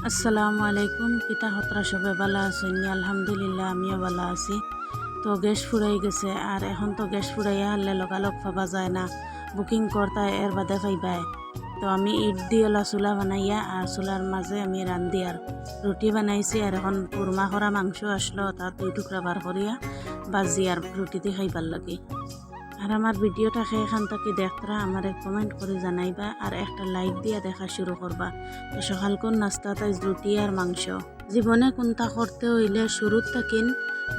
আসসালামু আলাইকুম। কিতা হতরা সবে বালা আছেন? আলহামদুলিল্লাহ আমিও বালা আছি। তো গ্যাস ফুরাই গেছে, আর এখন তো গ্যাস ফুরাইয়া হারলে লগালগ পাবা যায় না, বুকিং করতায় এর বাদে পাইবায়। তো আমি ইট দিওলা চুলা বানাইয়া আর চুলার মাঝে আমি রান্ধি আর রুটি বানাইছি, আর এখন কুরমা করা মাংস আসলো, তার 2 টুকরা বার করিয়া বাজি আর রুটিতে খাইবার লাগে। আর আমার ভিডিওটা এখান থেকে দেখতরা আমার কমেন্ট করে জানাইবা, আর একটা লাইক দিয়া দেখা শুরু করবা। তো সকালকর নাস্তা তাই রুটি আর মাংস। জীবনে কোনটা করতে হইলে শুরুর থাকিন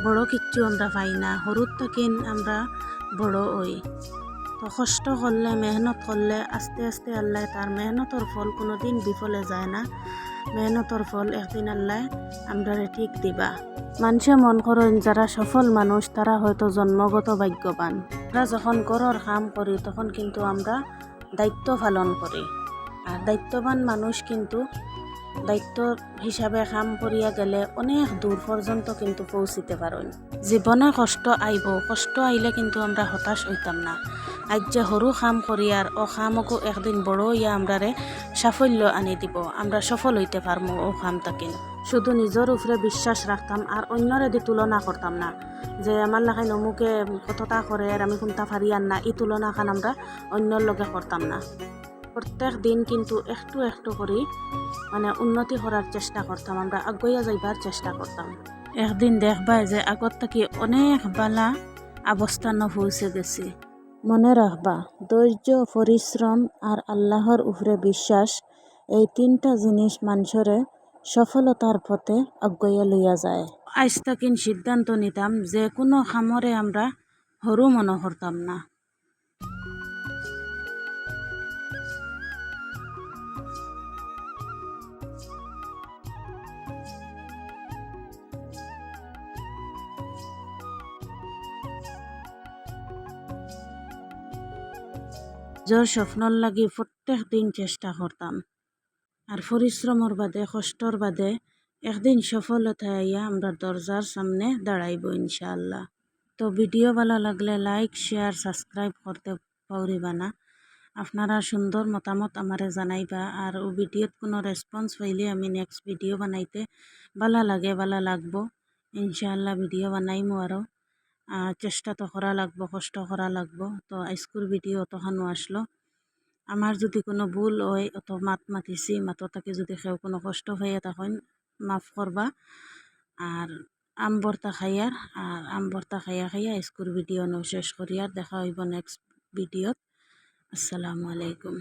বড় কিচ্ছু আমরা পাই না, হরুর থাকিন আমরা বড় হই। তো কষ্ট করলে, মেহনত করলে আস্তে আস্তে আল্লাহ তার মেহনতর ফল কোনোদিন বিফলে যায় না। মেহনতর ফল একদিন আল্লাহ আমরা ঠিক দিবা। মানুষে মন করেন যারা সফল মানুষ তারা হয়তো জন্মগত ভাগ্যবান। আমরা যখন ঘরের কাম করি তখন কিন্তু আমরা দায়িত্ব পালন করি, আর দায়িত্ববান মানুষ কিন্তু দায়িত্ব হিসাবে কাম করিয়া গেলে অনেক দূর পর্যন্ত কিন্তু পৌঁছিতে পারেন। জীবনে কষ্ট আইব, কষ্ট আইলে কিন্তু আমরা হতাশ হইতাম না। আজ যে সরু কাম করিয়ার ও কামকো একদিন বড় ইয়া আমরারে সাফল্য আনি দিব, আমরা সফল হইতে পারবো ও কামটাকে। শুধু নিজের উপরে বিশ্বাস রাখতাম আর অন্যরে দি তুলনা করতাম না, যে আমার লাগাই অমুকে কতটা করে আর আমি কোনটা পারি আর না, এই তুলনা খান আমরা অন্যর লগে করতাম না। প্রত্যেক দিন কিন্তু একটু একটু করে উন্নতি করার চেষ্টা করতাম, আমরা আগুয়া যাইবার চেষ্টা করতাম। একদিন দেখবা যে আগত থেকে অনেক বালা অবস্থান পৌঁছে গেছে। মনে রাখবা, ধৈর্য, পরিশ্রম আর আল্লাহর উপরে বিশ্বাস, এই 3টা জিনিস মানুষরে সফলতার পথে আগুয়া লইয়া যায়। আজ তাকিন সিদ্ধান্ত নিতাম যে কোনো খামরে আমরা সরু মনে করতাম না। জোর স্বপ্নর লাগি প্রত্যেক দিন চেষ্টা করতাম, আর পরিশ্রমর বাদে, কষ্টর বাদে একদিন সফলতা আইয়া আমরা দরজার সামনে দাঁড়াইব ইনশাআল্লাহ। তো ভিডিও ভালো লাগলে লাইক, শেয়ার, সাবস্ক্রাইব করতে পারিবা না। আপনারা সুন্দর মতামত আমারে জানাইবা, আর ও ভিডিওত কোনো রেসপন্স পাইলে আমি নেক্সট ভিডিও বানাইতে ভালো লাগবো ইনশাআল্লাহ। ভিডিও বানাইমু আরও, চেষ্টা তো করা লাগবো, কষ্ট করা লাগবো। তো আজকের ভিডিও তখনও আসলো। আমার যদি কোনো ভুল হয় অত মাতিছি, মাতটাকে যদি কেউ কোনো কষ্ট হয়ে তখন মাফ করবা। আর আম ভর্তা খাইয়ার, আর আম ভর্তা খাইয়া আজকের ভিডিও শেষ করিয়ার, দেখা হইব নেক্সট ভিডিওত। আসসালামু আলাইকুম।